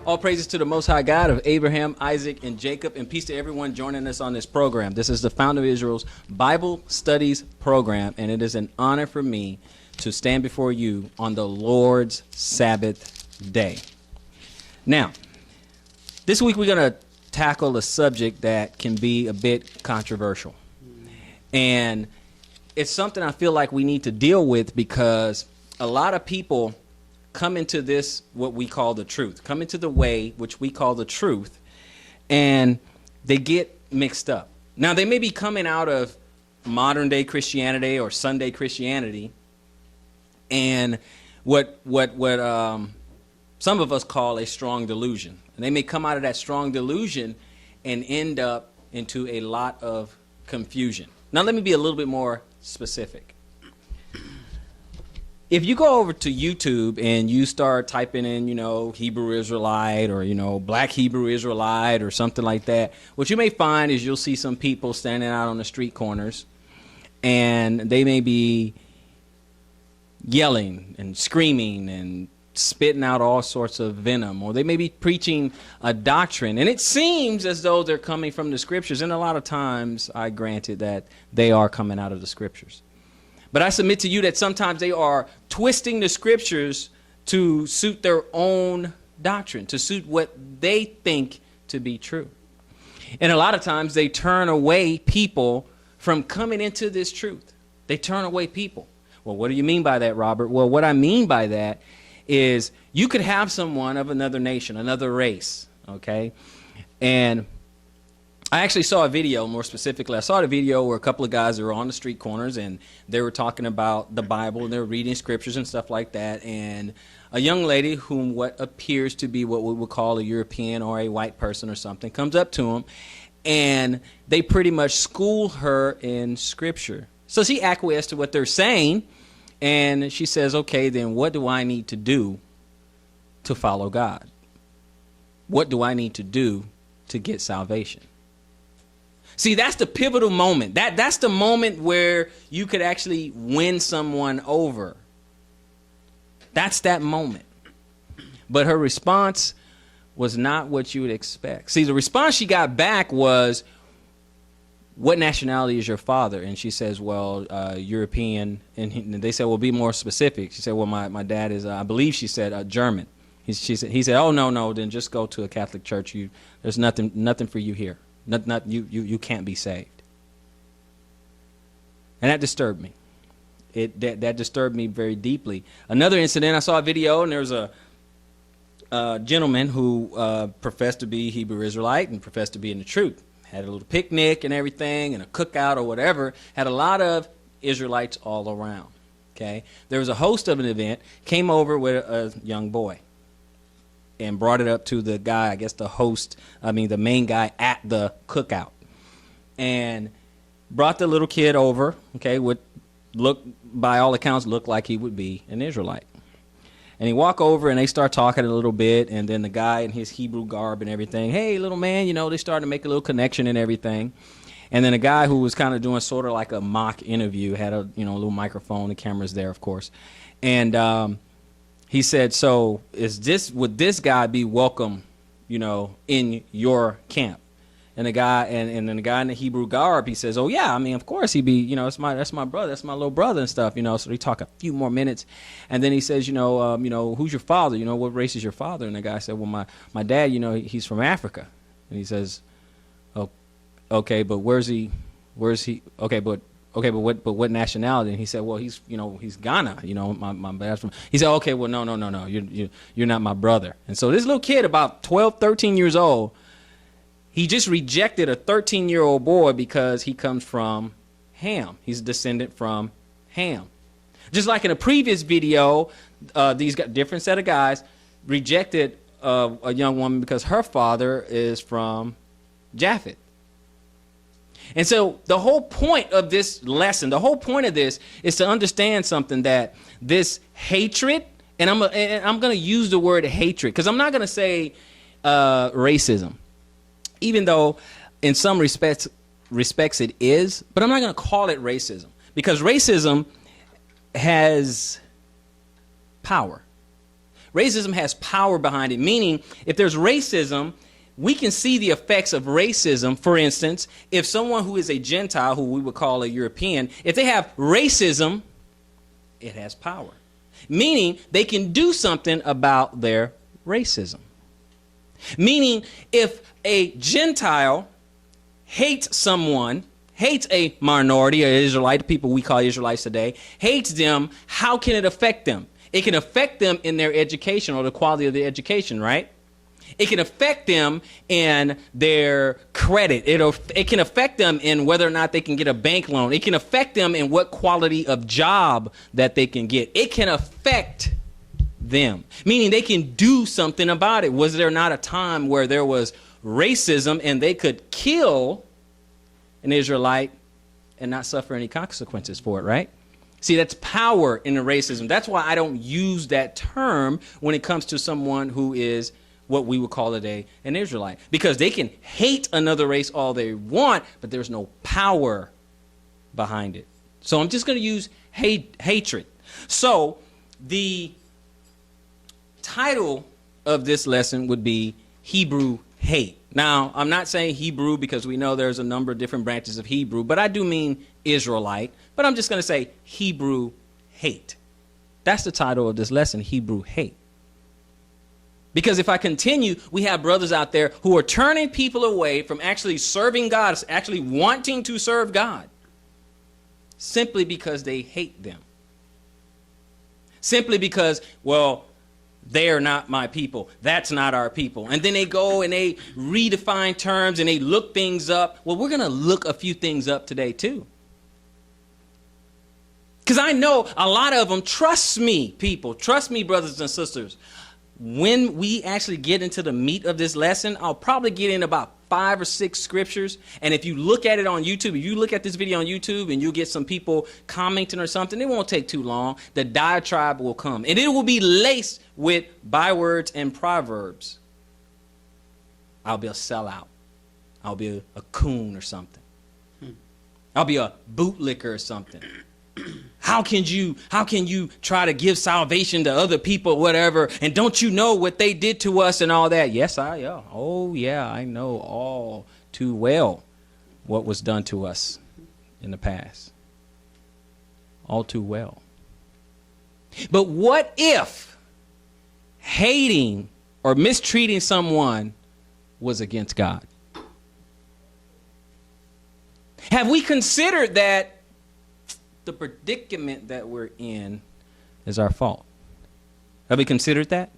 All praises to the Most High God of Abraham, Isaac, and Jacob, and peace to everyone joining us on this program. This is the Founder of Israel's Bible Studies program, and it is an honor for me to stand before you on the Lord's Sabbath day. Now, this week we're going to tackle a subject that can be a bit controversial. And it's something I feel like we need to deal with because a lot of people come into this, what we call the truth, come into the way, which we call the truth, and they get mixed up. Now, they may be coming out of modern day Christianity or Sunday Christianity, and what some of us call a strong delusion. And they may come out of that strong delusion and end up into a lot of confusion. Now, let me be a little bit more specific. If you go over to YouTube and you start typing in, Hebrew Israelite or, Black Hebrew Israelite or something like that, what you may find is you'll see some people standing out on the street corners and they may be yelling and screaming and spitting out all sorts of venom, or they may be preaching a doctrine. And it seems as though they're coming from the scriptures. And a lot of times I granted that they are coming out of the scriptures. But I submit to you that sometimes they are twisting the scriptures to suit their own doctrine, to suit what they think to be true. And a lot of times they turn away people from coming into this truth. They turn away people. Well, what do you mean by that, Robert? Well, what I mean by that is you could have someone of another nation, another race, okay? And I actually saw a video, more specifically, I saw a video where a couple of guys were on the street corners and they were talking about the Bible and they were reading scriptures and stuff like that. And a young lady whom what appears to be what we would call a European or a white person or something comes up to him and they pretty much school her in scripture. So she acquiesced to what they're saying and she says, okay, then what do I need to do to follow God? What do I need to do to get salvation? See, that's the pivotal moment. That's the moment where you could actually win someone over. That's that moment. But her response was not what you would expect. See, the response she got back was, what nationality is your father? And she says, well, European. And they said, well, be more specific. She said, well, my dad is, I believe she said, German. He said, oh, no, then just go to a Catholic church. There's nothing for you here. You can't be saved. And that disturbed me. That disturbed me very deeply. Another incident, I saw a video and there was a gentleman who professed to be Hebrew Israelite and professed to be in the truth. Had a little picnic and everything and a cookout or whatever. Had a lot of Israelites all around. Okay, there was a host of an event, came over with a young boy and brought it up to the guy, I guess the main guy at the cookout. And brought the little kid over, okay, by all accounts, looked like he would be an Israelite. And he walked over and they start talking a little bit, and then the guy in his Hebrew garb and everything, hey, little man, they started to make a little connection and everything. And then a guy who was kind of doing sort of like a mock interview, had a little microphone, the camera's there, of course. And he said, so would this guy be welcome, in your camp? And the guy and then the guy in the Hebrew garb, he says, oh yeah, I mean, of course he'd be, that's my brother, that's my little brother and stuff, So they talk a few more minutes, and then he says, who's your father? What race is your father? And the guy said, well, my dad, he's from Africa. And he says, oh, okay, but where's he? Okay, but what nationality? And he said, well, he's Ghana. My dad's from. He said, okay, well, no, you're not my brother. And so this little kid, about 12, 13 years old, he just rejected a 13-year-old boy because he comes from Ham. He's a descendant from Ham. Just like in a previous video, these different set of guys rejected a young woman because her father is from Japheth. And so the whole point of this lesson, the whole point of this is to understand something, that this hatred, and I'm going to use the word hatred because I'm not going to say racism, even though in some respects it is, but I'm not going to call it racism because racism has power. Racism has power behind it, meaning if there's racism, we can see the effects of racism. For instance, if someone who is a Gentile, who we would call a European, if they have racism, it has power. Meaning they can do something about their racism. Meaning if a Gentile hates someone, hates a minority, or Israelite, people we call Israelites today, hates them, how can it affect them? It can affect them in their education or the quality of their education, right? It can affect them in their credit. It can affect them in whether or not they can get a bank loan. It can affect them in what quality of job that they can get. It can affect them, meaning they can do something about it. Was there not a time where there was racism and they could kill an Israelite and not suffer any consequences for it, right? See, that's power in the racism. That's why I don't use that term when it comes to someone who is what we would call today an Israelite, because they can hate another race all they want, but there's no power behind it. So I'm just going to use hatred. So the title of this lesson would be Hebrew hate. Now, I'm not saying Hebrew because we know there's a number of different branches of Hebrew, but I do mean Israelite. But I'm just going to say Hebrew hate. That's the title of this lesson, Hebrew hate. Because if I continue, we have brothers out there who are turning people away from actually serving God, actually wanting to serve God, simply because they hate them. Simply because, well, they are not my people. That's not our people. And then they go and they redefine terms and they look things up. Well, we're going to look a few things up today, too. Because I know a lot of them, trust me, people, trust me, brothers and sisters. When we actually get into the meat of this lesson, I'll probably get in about 5 or 6 scriptures. And if you look at it on YouTube, if you look at this video on YouTube and you'll get some people commenting or something, it won't take too long. The diatribe will come. And it will be laced with bywords and proverbs. I'll be a sellout. I'll be a coon or something. I'll be a bootlicker or something. How can you try to give salvation to other people, whatever, and don't you know what they did to us and all that? Yes, I know all too well what was done to us in the past. All too well. But what if hating or mistreating someone was against God? Have we considered that the predicament that we're in is our fault? Have we considered that?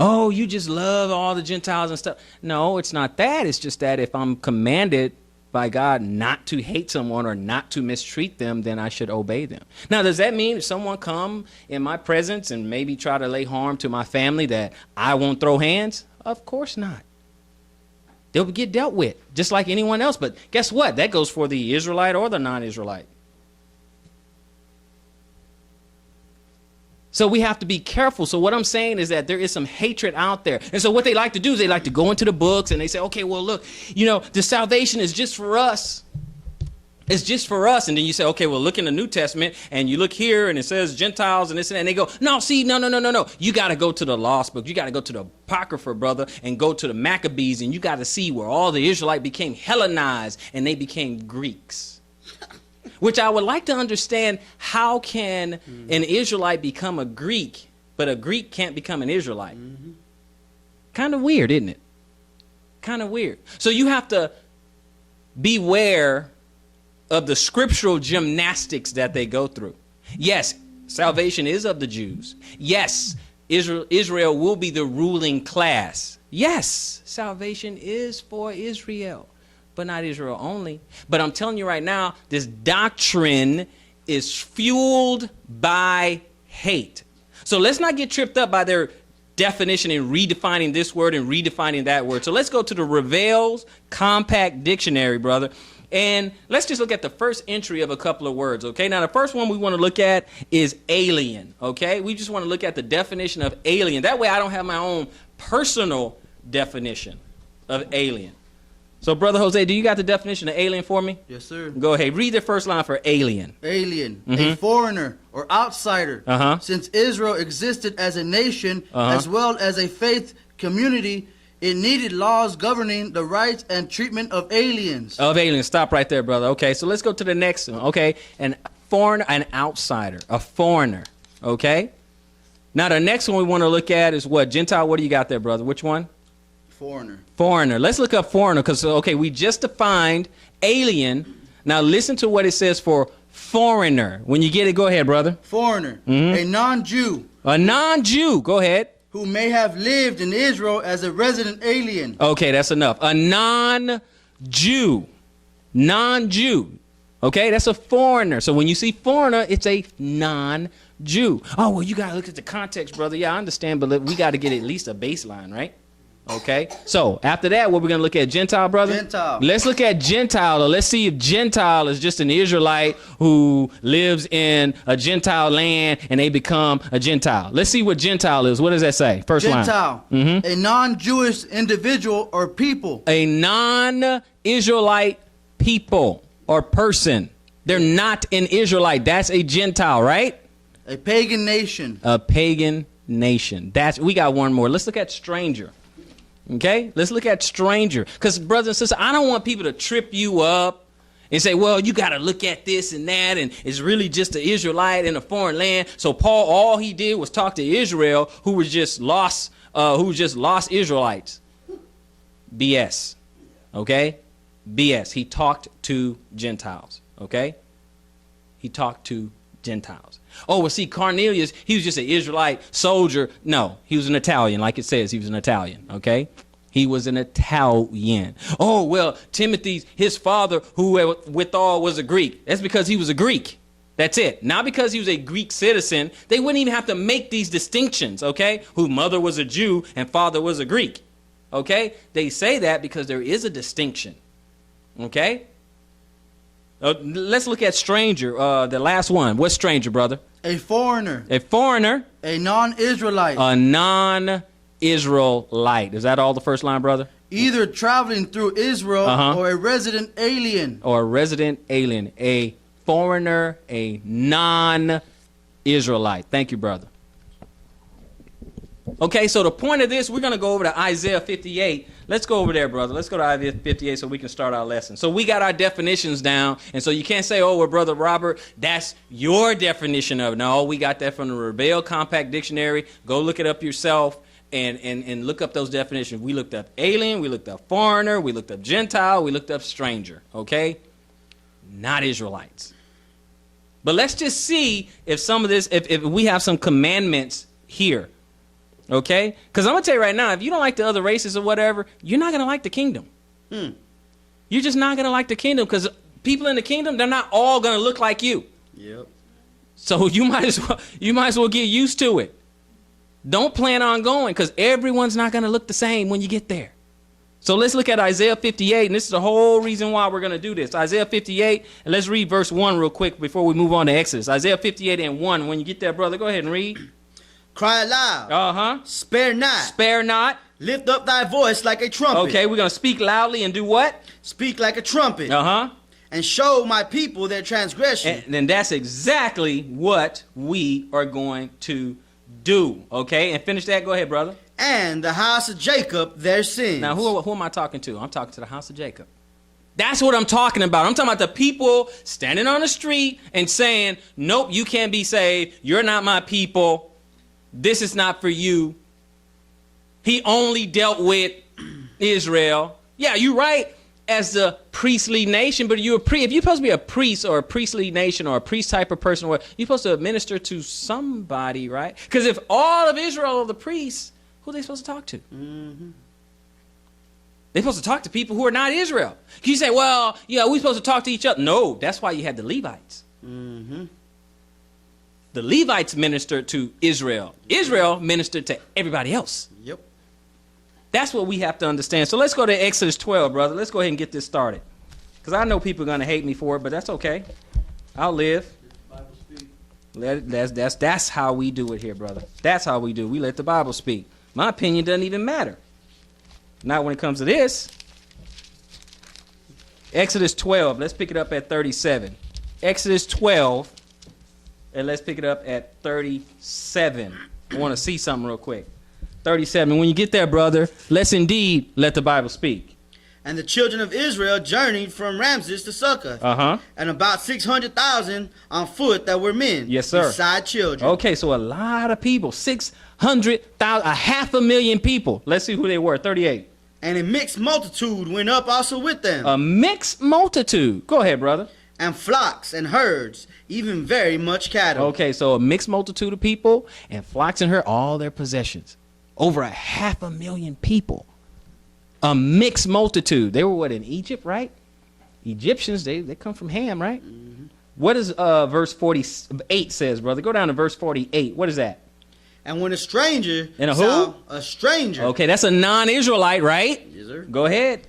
Oh, you just love all the Gentiles and stuff. No, it's not that. It's just that if I'm commanded by God not to hate someone or not to mistreat them, then I should obey them. Now, does that mean if someone come in my presence and maybe try to lay harm to my family that I won't throw hands? Of course not. They'll get dealt with just like anyone else. But guess what? That goes for the Israelite or the non-Israelite. So we have to be careful. So what I'm saying is that there is some hatred out there. And so what they like to do is they like to go into the books and they say, okay, well, look, the salvation is just for us. It's just for us. And then you say, okay, well, look in the New Testament and you look here and it says Gentiles and this and that. And they go, no. You got to go to the lost book. You got to go to the Apocrypha, brother, and go to the Maccabees. And you got to see where all the Israelites became Hellenized and they became Greeks. Which I would like to understand, how can an Israelite become a Greek, but a Greek can't become an Israelite? Kind of weird, isn't it? Kind of weird. So you have to beware of the scriptural gymnastics that they go through. Yes, salvation is of the Jews. Yes, Israel will be the ruling class. Yes, salvation is for Israel, but not Israel only. But I'm telling you right now, this doctrine is fueled by hate. So let's not get tripped up by their definition and redefining this word and redefining that word. So let's go to the Revell's Compact Dictionary, brother. And let's just look at the first entry of a couple of words, okay? Now, the first one we want to look at is alien, okay? We just want to look at the definition of alien. That way I don't have my own personal definition of alien. So, Brother Jose, do you got the definition of alien for me? Yes, sir. Go ahead. Read the first line for alien. Alien, a foreigner or outsider. Since Israel existed as a nation as well as a faith community, it needed laws governing the rights and treatment of aliens. Of aliens. Stop right there, brother. Okay, so let's go to the next one. Okay, an foreigner, an outsider, a foreigner. Okay? Now, the next one we want to look at is what? Gentile, what do you got there, brother? Which one? Foreigner. Foreigner. Let's look up foreigner because, okay, we just defined alien. Now, listen to what it says for foreigner. When you get it, go ahead, brother. Foreigner. A non-Jew. A non-Jew. Go ahead. Who may have lived in Israel as a resident alien. Okay, that's enough. A non-Jew. Non-Jew. Okay, that's a foreigner. So when you see foreigner, it's a non-Jew. Oh, well, you got to look at the context, brother. Yeah, I understand, but we got to get at least a baseline, right? Okay, so after that, what we're going to look at, Gentile, brother? Gentile. Let's look at Gentile. Let's see if Gentile is just an Israelite who lives in a Gentile land and they become a Gentile. Let's see what Gentile is. What does that say? First Gentile, line. a non-Jewish individual or people. A non-Israelite people or person. They're not an Israelite. That's a Gentile, right? A pagan nation. A pagan nation. We got one more. Let's look at stranger. Okay, let's look at stranger. Because, brothers and sisters, I don't want people to trip you up and say, well, you got to look at this and that, and it's really just an Israelite in a foreign land. So Paul, all he did was talk to Israel, who was just lost Israelites. BS. Okay? BS. He talked to Gentiles. Okay? He talked to Gentiles. Oh, well, see, Cornelius, he was just an Israelite soldier. No, he was an Italian, like it says. He was an Italian, okay? He was an Italian. Oh, well, Timothy, his father, who withal was a Greek. That's because he was a Greek. That's it. Not because he was a Greek citizen. They wouldn't even have to make these distinctions, okay? Whose mother was a Jew and father was a Greek, okay? They say that because there is a distinction, okay? Let's look at stranger, the last one. What's stranger, brother? A foreigner. A foreigner. A non-Israelite. A non-Israelite. Is that all the first line, brother? Either traveling through Israel or a resident alien. Or a resident alien. A foreigner, a non-Israelite. Thank you, brother. Okay, so the point of this, we're going to go over to Isaiah 58. Let's go over there, brother. Let's go to Isaiah 58 so we can start our lesson. So we got our definitions down, and so you can't say, oh, well, Brother Robert, that's your definition of it. No, we got that from the Rebel Compact Dictionary. Go look it up yourself and look up those definitions. We looked up alien, we looked up foreigner, we looked up Gentile, we looked up stranger, okay? Not Israelites. But let's just see if some of this, if we have some commandments here. Okay? Because I'm going to tell you right now, if you don't like the other races or whatever, you're not going to like the kingdom. You're just not going to like the kingdom because people in the kingdom, they're not all going to look like you. Yep. So you might as well get used to it. Don't plan on going because everyone's not going to look the same when you get there. So let's look at Isaiah 58, and this is the whole reason why we're going to do this. Isaiah 58, and let's read verse 1 real quick before we move on to Exodus. Isaiah 58 and 1. When you get there, brother, go ahead and read. Cry aloud. Spare not. Spare not. Lift up thy voice like a trumpet. Okay, we're going to speak loudly and do what? Speak like a trumpet. And show my people their transgression. And then that's exactly what we are going to do. Okay, and finish that. Go ahead, brother. And the house of Jacob their sins. Now, who am I talking to? I'm talking to the house of Jacob. That's what I'm talking about. I'm talking about the people standing on the street and saying, nope, you can't be saved. You're not my people. This is not for you. He only dealt with Israel. Yeah, you're right as the priestly nation, but if you're supposed to be a priest or a priestly nation or a priest type of person, you're supposed to minister to somebody, right? Because if all of Israel are the priests, who are they supposed to talk to? They're supposed to talk to people who are not Israel. You say, well, yeah, we're supposed to talk to each other. No, that's why you had the Levites. The Levites ministered to Israel. Israel ministered to everybody else. Yep. That's what we have to understand. So let's go to Exodus 12, brother. Let's go ahead and get this started. Because I know people are going to hate me for it, but that's okay. I'll live. That's how we do it here, brother. That's how we do. We let the Bible speak. My opinion doesn't even matter. Not when it comes to this. Exodus 12. Let's pick it up at 37. Exodus 12. And let's pick it up at 37. I want to see something real quick. 37. When you get there, brother, let's indeed let the Bible speak. And the children of Israel journeyed from Ramses to Succoth. And about 600,000 on foot that were men. Yes, sir. Beside children. Okay, so a lot of people. 600,000, 500,000 people. Let's see who they were. 38. And a mixed multitude went up also with them. A mixed multitude. Go ahead, brother. And flocks and herds, even very much cattle. Okay, so a mixed multitude of people and flocks and herds, all their possessions. Over 500,000 people. A mixed multitude. They were what, in Egypt, right? Egyptians, they come from Ham, right? Mm-hmm. What does verse 48 says, brother? Go down to verse 48. What is that? And when a stranger... And a who? A stranger. Okay, that's a non-Israelite, right? Yes, sir. Go ahead.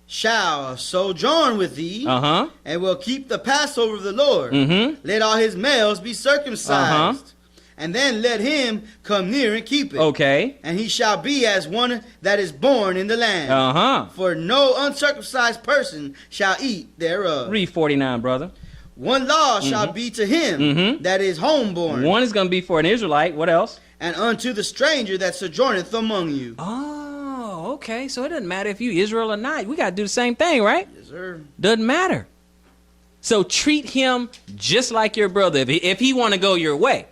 Shall sojourn with thee, and will keep the Passover of the Lord. Mm-hmm. Let all his males be circumcised. And then let him come near and keep it. Okay. And he shall be as one that is born in the land. For no uncircumcised person shall eat thereof. Read 49, brother. One law shall be to him that is homeborn. One is going to be for an Israelite. What else? And unto the stranger that sojourneth among you. Oh, okay. So it doesn't matter if you Israel or not. We got to do the same thing, right? Yes, sir. Doesn't matter. So treat him just like your brother. If he want to go your way.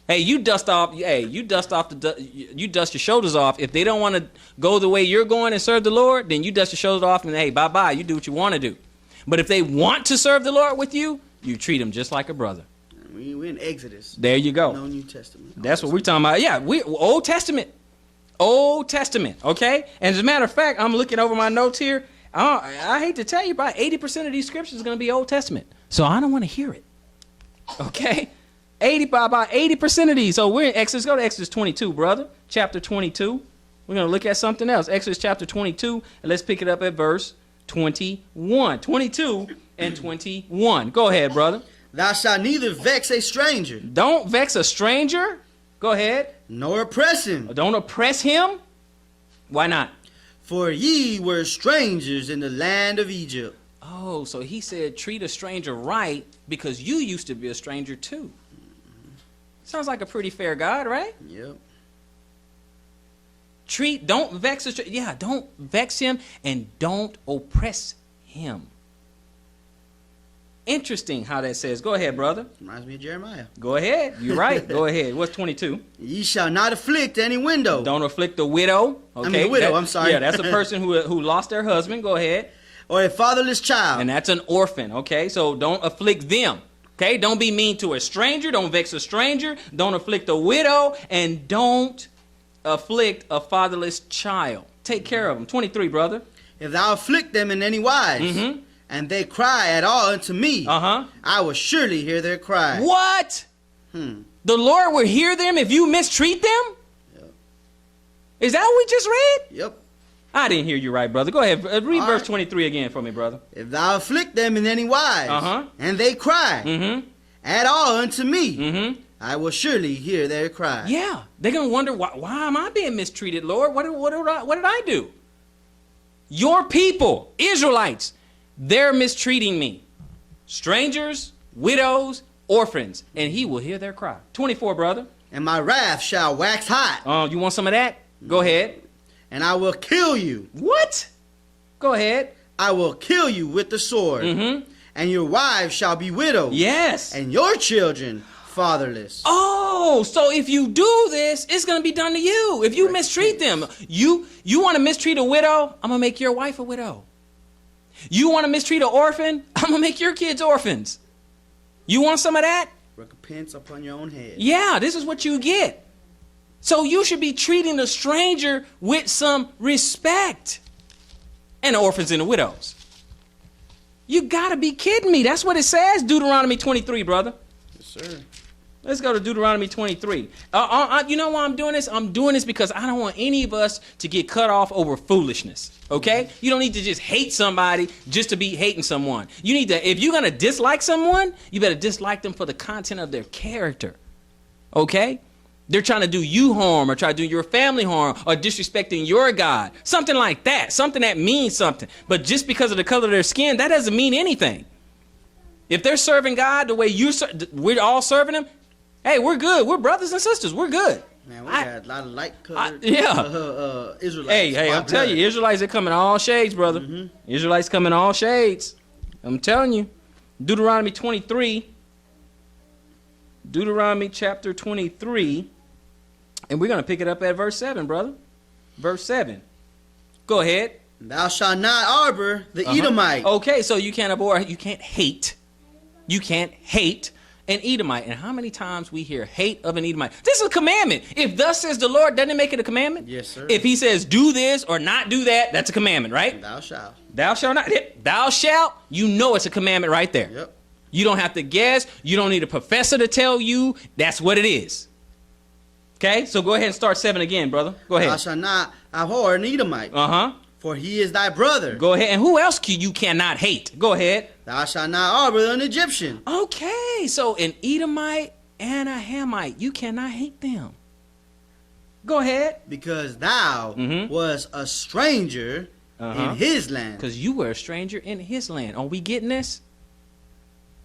Hey, you dust your shoulders off. If they don't want to go the way you're going and serve the Lord, then you dust your shoulders off and hey, bye-bye. You do what you want to do. But if they want to serve the Lord with you, you treat them just like a brother. We're in Exodus. There you go. No New Testament. That's what we're talking about. Yeah, Old Testament. Old Testament, okay? And as a matter of fact, I'm looking over my notes here. I hate to tell you, about 80% of these scriptures are going to be Old Testament. So I don't want to hear it. Okay? About 80% of these. So we're in Exodus. Go to Exodus 22, brother. Chapter 22. We're going to look at something else. Exodus chapter 22, and let's pick it up at verse 21. 22 and 21. Go ahead, brother. Thou shalt neither vex a stranger. Don't vex a stranger. Go ahead. Nor oppress him. Don't oppress him. Why not? For ye were strangers in the land of Egypt. Oh, so he said treat a stranger right because you used to be a stranger too. Sounds like a pretty fair God, right? Yep. Don't vex don't vex him and don't oppress him. Interesting how that says. Go ahead, brother. Reminds me of Jeremiah. Go ahead. You're right. Go ahead. What's 22? Ye shall not afflict any widow. Don't afflict a widow. Okay. I mean, a widow, I'm sorry. Yeah, that's a person who lost their husband. Go ahead. Or a fatherless child. And that's an orphan. Okay, so don't afflict them. Okay, don't be mean to a stranger. Don't vex a stranger. Don't afflict a widow. And don't afflict a fatherless child. Take care of them. 23, brother. If thou afflict them in any wise, and they cry at all unto me, I will surely hear their cry. What? The Lord will hear them if you mistreat them? Yep. Is that what we just read? Yep. I didn't hear you right, brother. Go ahead. Read verse 23 again for me, brother. If thou afflict them in any wise, and they cry at all unto me, I will surely hear their cry. Yeah. They're going to wonder, why am I being mistreated, Lord? What did I do? Your people, Israelites, they're mistreating me. Strangers, widows, orphans, and he will hear their cry. 24, brother. And my wrath shall wax hot. You want some of that? Go ahead. And I will kill you. What? Go ahead. I will kill you with the sword. And your wives shall be widows. Yes. And your children fatherless. Oh, so if you do this, it's going to be done to you. If you mistreat them, you want to mistreat a widow, I'm going to make your wife a widow. You want to mistreat an orphan, I'm going to make your kids orphans. You want some of that? Recompense upon your own head. Yeah, this is what you get. So you should be treating the stranger with some respect. And the orphans and the widows. You got to be kidding me. That's what it says, Deuteronomy 23, brother. Yes, sir. Let's go to Deuteronomy 23. You know why I'm doing this? I'm doing this because I don't want any of us to get cut off over foolishness. Okay? You don't need to just hate somebody just to be hating someone. You need to, if you're going to dislike someone, you better dislike them for the content of their character. Okay? They're trying to do you harm or try to do your family harm or disrespecting your God. Something like that. Something that means something. But just because of the color of their skin, that doesn't mean anything. If they're serving God the way we're all serving him, hey, we're good. We're brothers and sisters. We're good. Man, we got a lot of light-colored Israelites. Hey, I'm telling you, Israelites, they come in all shades, brother. Israelites come in all shades. I'm telling you. Deuteronomy 23. Deuteronomy chapter 23. And we're going to pick it up at verse 7, brother. Verse 7. Go ahead. Thou shalt not harbor the Edomite. Okay, so you can't abhor, you can't hate. You can't hate an Edomite. And how many times we hear hate of an Edomite? This is a commandment. If thus says the Lord, doesn't it make it a commandment? Yes, sir. If he says do this or not do that, that's a commandment, right? Thou shalt. Thou shalt not. Thou shalt, you know it's a commandment right there. Yep. You don't have to guess. You don't need a professor to tell you. That's what it is. Okay, so go ahead and start 7 again, brother. Go ahead. Thou shalt not abhor an Edomite. Uh-huh. For he is thy brother. Go ahead. And who else you cannot hate? Go ahead. Thou shalt not harbor an Egyptian. Okay, so an Edomite and a Hamite, you cannot hate them. Go ahead. Because thou was a stranger in his land. Because you were a stranger in his land. Are we getting this?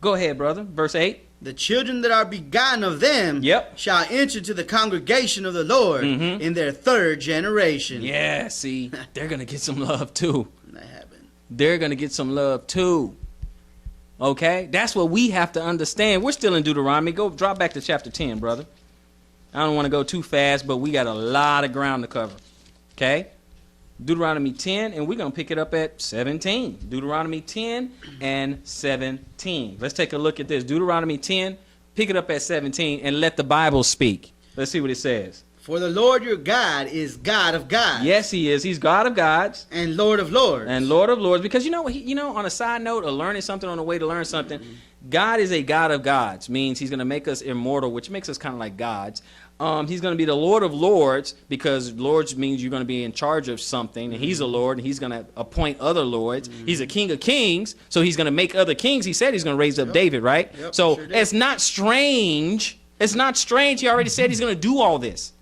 Go ahead, brother. Verse 8. The children that are begotten of them shall enter to the congregation of the Lord in their 3rd generation. Yeah, see, they're going to get some love too. That happened. They're going to get some love too. Okay? That's what we have to understand. We're still in Deuteronomy. Go drop back to chapter 10, brother. I don't want to go too fast, but we got a lot of ground to cover. Okay? Deuteronomy 10, and we're going to pick it up at 17. Deuteronomy 10 and 17. Let's take a look at this. Deuteronomy 10, pick it up at 17, and let the Bible speak. Let's see what it says. For the Lord your God is God of gods. Yes, he is. He's God of gods. And Lord of lords. And Lord of lords. Because you know, on a side note of learning something, on the way to learn something, God is a God of gods. Means he's going to make us immortal, which makes us kind of like gods. He's going to be the Lord of lords, because lords means you're going to be in charge of something, and he's a lord, and he's going to appoint other lords. He's a king of kings, so he's going to make other kings. He said he's going to raise up David, right? Yep, so sure it's not strange. It's not strange. He already said he's going to do all this.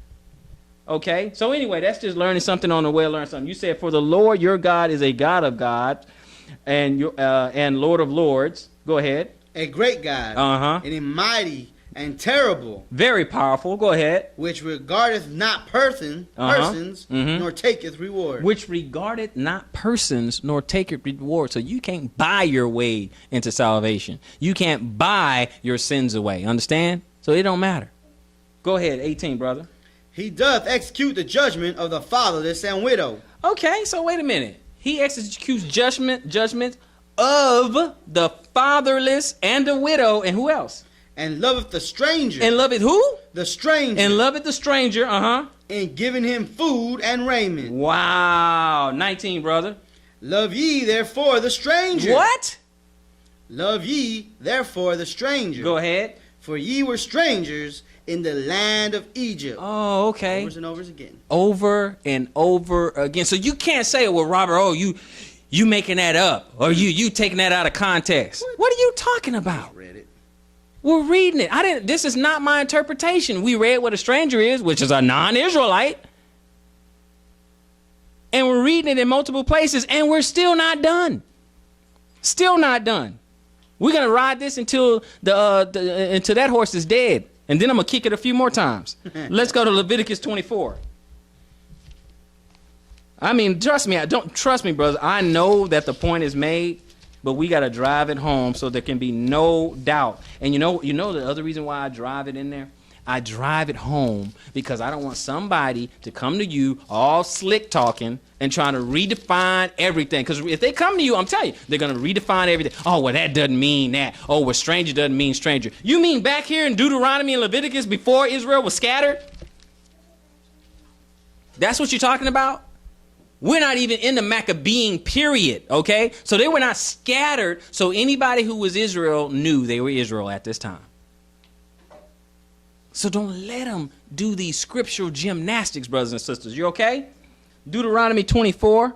Okay? So anyway, that's just learning something on the way to learn something. You said, for the Lord your God is a God of gods and Lord of lords. Go ahead. A great God. And a mighty and terrible. Very powerful. Go ahead. Which regardeth not persons, nor taketh reward. Which regardeth not persons, nor taketh reward. So you can't buy your way into salvation. You can't buy your sins away. Understand? So it don't matter. Go ahead, 18, brother. He doth execute the judgment of the fatherless and widow. Okay, so wait a minute. He executes judgment of the fatherless and the widow, and who else? And loveth the stranger. And loveth who? The stranger. And loveth the stranger, And giving him food and raiment. Wow. 19, brother. Love ye therefore the stranger. What? Love ye therefore the stranger. Go ahead. For ye were strangers in the land of Egypt. Oh, okay. Over and over again. Over and over again. So you can't say, well, Robert, you making that up, or you taking that out of context. What are you talking about? I read it. We're reading it. This is not my interpretation. We read what a stranger is, which is a non-Israelite. And we're reading it in multiple places, and we're still not done. Still not done. We're gonna ride this until until that horse is dead, and then I'm gonna kick it a few more times. Let's go to Leviticus 24. I mean, trust me, brother. I know that the point is made, but we gotta drive it home so there can be no doubt. And you know the other reason why I drive it in there? I drive it home because I don't want somebody to come to you all slick talking and trying to redefine everything. Because if they come to you, I'm telling you, they're going to redefine everything. Oh, well, that doesn't mean that. Oh, well, stranger doesn't mean stranger. You mean back here in Deuteronomy and Leviticus before Israel was scattered? That's what you're talking about? We're not even in the Maccabean period, okay? So they were not scattered, so anybody who was Israel knew they were Israel at this time. So don't let them do these scriptural gymnastics, brothers and sisters. You okay? Deuteronomy 24.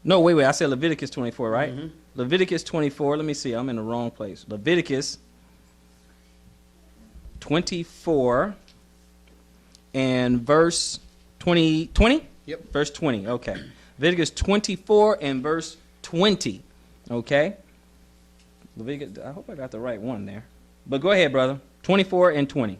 No, wait. I said Leviticus 24, right? Mm-hmm. Leviticus 24. Let me see. I'm in the wrong place. Leviticus 24. and verse 20. Yep. Verse 20. Okay. Leviticus 24 and verse 20. Okay. Leviticus, I hope I got the right one there. But go ahead, brother. 24 and 20.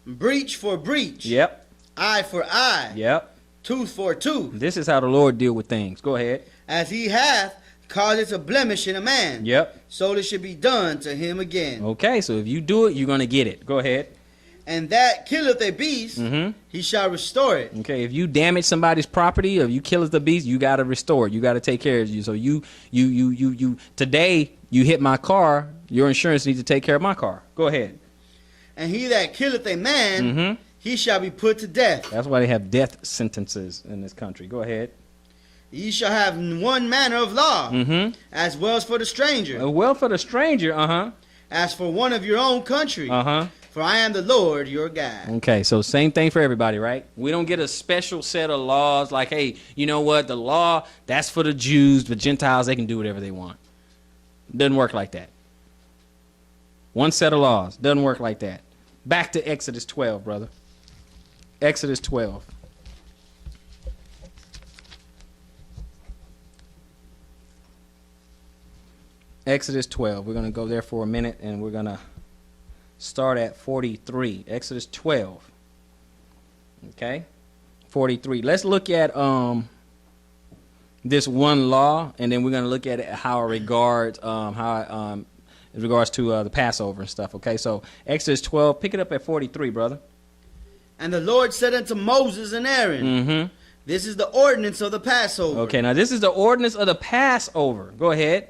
Breach for breach. Yep. Eye for eye. Yep. Tooth for tooth. This is how the Lord deal with things. Go ahead. As he hath caused a blemish in a man. Yep. So it should be done to him again. Okay, so if you do it, you're going to get it. Go ahead. And that killeth a beast, he shall restore it. Okay, if you damage somebody's property or you kill the beast, you got to restore it. You got to take care of you. So you today you hit my car, your insurance needs to take care of my car. Go ahead. And he that killeth a man, he shall be put to death. That's why they have death sentences in this country. Go ahead. Ye shall have one manner of law, as well as for the stranger. Well, for the stranger, as for one of your own country. For I am the Lord your God. Okay, so same thing for everybody, right? We don't get a special set of laws like, hey, you know what? The law, that's for the Jews. The Gentiles, they can do whatever they want. Doesn't work like that. One set of laws. Doesn't work like that. Back to Exodus 12, brother. Exodus 12. Exodus 12. We're going to go there for a minute, and we're going to start at 43. Exodus 12. Okay? 43. Let's look at this one law, and then we're going to look at it, how it regards in regards to the Passover and stuff. Okay? So Exodus 12, pick it up at 43, brother. And the Lord said unto Moses and Aaron, this is the ordinance of the Passover. Okay, now this is the ordinance of the Passover. Go ahead.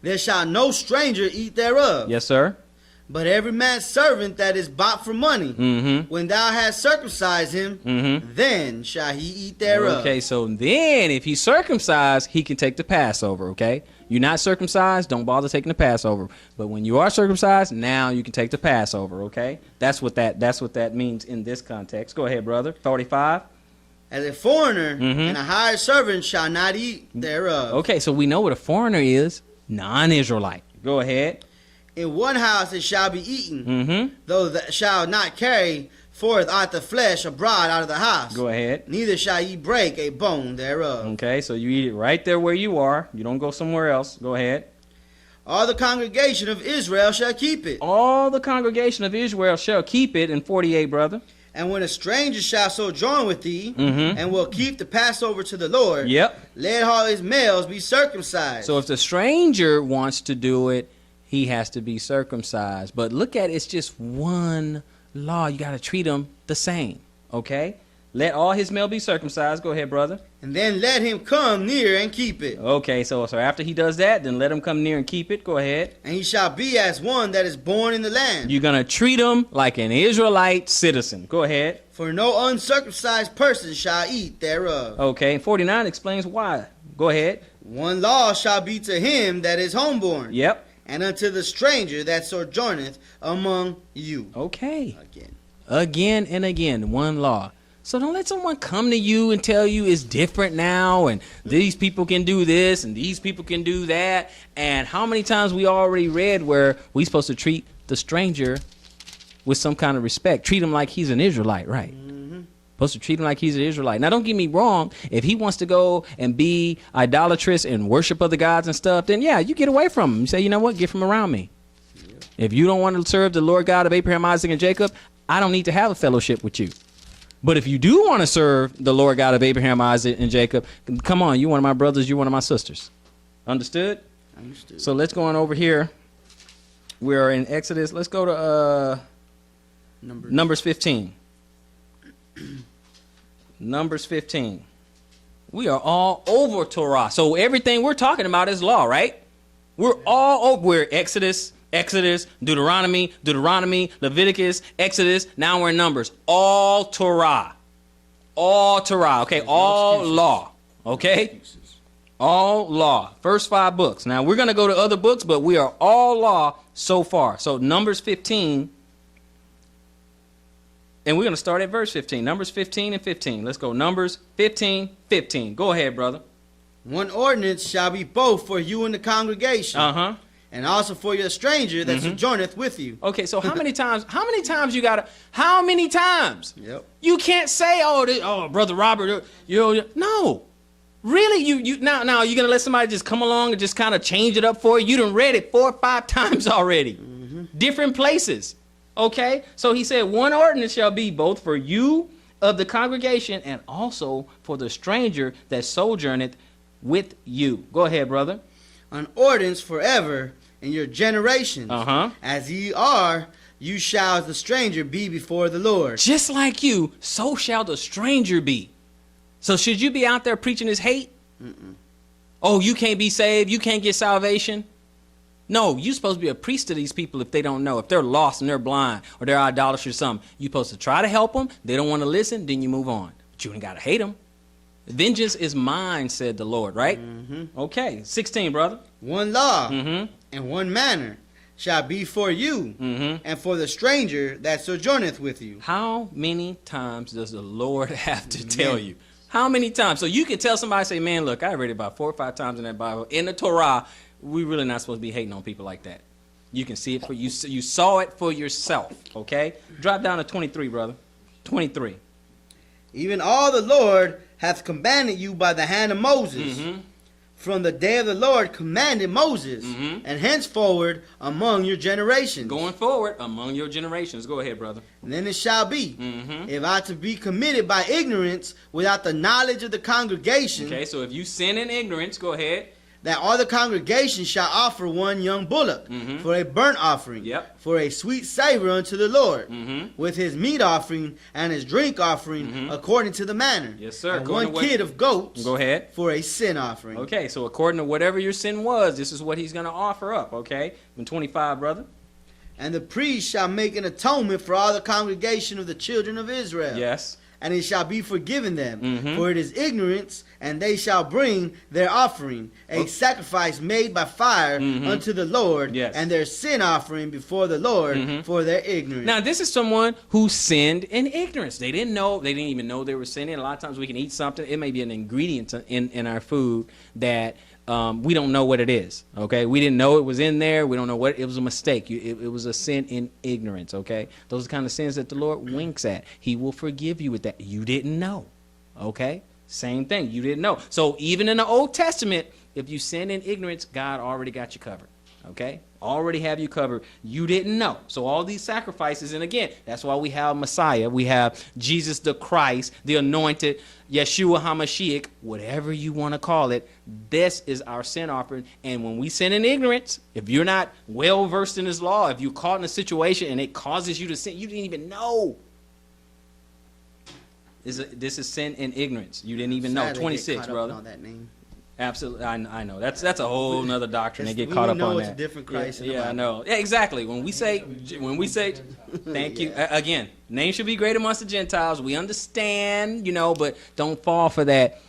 There shall no stranger eat thereof. Yes, sir. But every man's servant that is bought for money, when thou hast circumcised him, then shall he eat thereof. Okay, so then if he's circumcised, he can take the Passover, okay? You're not circumcised, don't bother taking the Passover. But when you are circumcised, now you can take the Passover, okay? That's what that means in this context. Go ahead, brother. 45. As a foreigner and a hired servant shall not eat thereof. Okay, so we know what a foreigner is. Non-Israelite. Go ahead. In one house it shall be eaten, though that shall not carry forth out the flesh abroad out of the house. Go ahead. Neither shall ye break a bone thereof. Okay, so you eat it right there where you are. You don't go somewhere else. Go ahead. All the congregation of Israel shall keep it. All the congregation of Israel shall keep it in 48, brother. And when a stranger shall sojourn with thee, and will keep the Passover to the Lord, let all his males be circumcised. So if the stranger wants to do it, he has to be circumcised. But look at it, it's just one law. You got to treat them the same, okay? Let all his male be circumcised. Go ahead, brother. And then let him come near and keep it. Okay, so after he does that, then let him come near and keep it. Go ahead. And he shall be as one that is born in the land. You're going to treat him like an Israelite citizen. Go ahead. For no uncircumcised person shall eat thereof. Okay, and 49 explains why. Go ahead. One law shall be to him that is homeborn. Yep. And unto the stranger that sojourneth among you. Okay. Again and again, one law. So don't let someone come to you and tell you it's different now and these people can do this and these people can do that. And how many times we already read where we supposed to treat the stranger with some kind of respect. Treat him like he's an Israelite, right? Supposed to treat him like he's an Israelite. Now, don't get me wrong. If he wants to go and be idolatrous and worship other gods and stuff, then yeah, you get away from him. You say, you know what? Get from around me. If you don't want to serve the Lord God of Abraham, Isaac, and Jacob, I don't need to have a fellowship with you. But if you do want to serve the Lord God of Abraham, Isaac, and Jacob, come on, you're one of my brothers, you're one of my sisters. Understood? Understood. So let's go on over here. We're in Exodus. Let's go to Numbers 15. Numbers 15. We are all over Torah. So everything we're talking about is law, right? We're all over. We're Exodus, Deuteronomy, Leviticus, Exodus. Now we're in Numbers. All Torah. All Torah. Okay, all law. Okay? All law. First 5 books. Now we're going to go to other books, but we are all law so far. So Numbers 15. And we're going to start at verse 15. Numbers 15 and 15. Let's go. Numbers 15, 15. Go ahead, brother. One ordinance shall be both for you and the congregation. and also for your stranger that sojourneth with you. Okay, so how many times you gotta, how many times? Yep. You can't say, oh, Brother Robert, no. Really, you now you're gonna let somebody just come along and just kind of change it up for you? You done read it 4 or 5 times already. Different places. Okay? So he said, one ordinance shall be both for you of the congregation and also for the stranger that sojourneth with you. Go ahead, brother. An ordinance forever in your generations. As ye are, you shall as the stranger be before the Lord. Just like you, so shall the stranger be. So should you be out there preaching this hate? Oh, you can't be saved. You can't get salvation. No, you're supposed to be a priest to these people if they don't know. If they're lost and they're blind or they're idolaters or something, you're supposed to try to help them. They don't want to listen, then you move on. But you ain't got to hate them. Vengeance is mine, said the Lord, right? Okay, 16, brother. One law and one manner shall be for you and for the stranger that sojourneth with you. How many times does the Lord have to tell you? How many times? So you can tell somebody, say, man, look, I read it about 4 or 5 times in that Bible. In the Torah, we really not supposed to be hating on people like that. You can see it for you. You saw it for yourself, okay? Drop down to 23, brother. 23. Even all the Lord hath commanded you by the hand of Moses. From the day of the Lord commanded Moses, and henceforward among your generations. Going forward among your generations. Go ahead, brother. And then it shall be, if I to be committed by ignorance without the knowledge of the congregation. Okay, so if you sin in ignorance, go ahead. That all the congregation shall offer one young bullock for a burnt offering, for a sweet savor unto the Lord, with his meat offering and his drink offering according to the manner. Yes, sir. And one kid of goats go ahead. For a sin offering. Okay, so according to whatever your sin was, this is what he's going to offer up, okay? In 25, brother. And the priest shall make an atonement for all the congregation of the children of Israel. Yes. And it shall be forgiven them, for it is ignorance, and they shall bring their offering, a sacrifice made by fire unto the Lord, and their sin offering before the Lord for their ignorance. Now, this is someone who sinned in ignorance. They didn't know, they didn't even know they were sinning. A lot of times we can eat something, it may be an ingredient in our food that we don't know what it is, okay? We didn't know it was in there. We don't know what it was. A mistake. It was a sin in ignorance, okay? Those are the kind of sins that the Lord winks at. He will forgive you with that. You didn't know, okay? Same thing. You didn't know. So even in the Old Testament, if you sin in ignorance, God already got you covered, okay? Already have you covered. You didn't know. So all these sacrifices, and again, that's why we have Messiah. We have Jesus the Christ, the anointed, Yeshua HaMashiach, whatever you want to call it. This is our sin offering. And when we sin in ignorance, if you're not well versed in this law, if you're caught in a situation and it causes you to sin, you didn't even know. This is sin in ignorance. You didn't even know. 26, brother. On that name. Absolutely, I know. That's a whole nother doctrine. They get caught up on that. It's a different Christ. Yeah, I know. Yeah, exactly. When we say, thank you again. Name should be great amongst the Gentiles. We understand, but don't fall for that.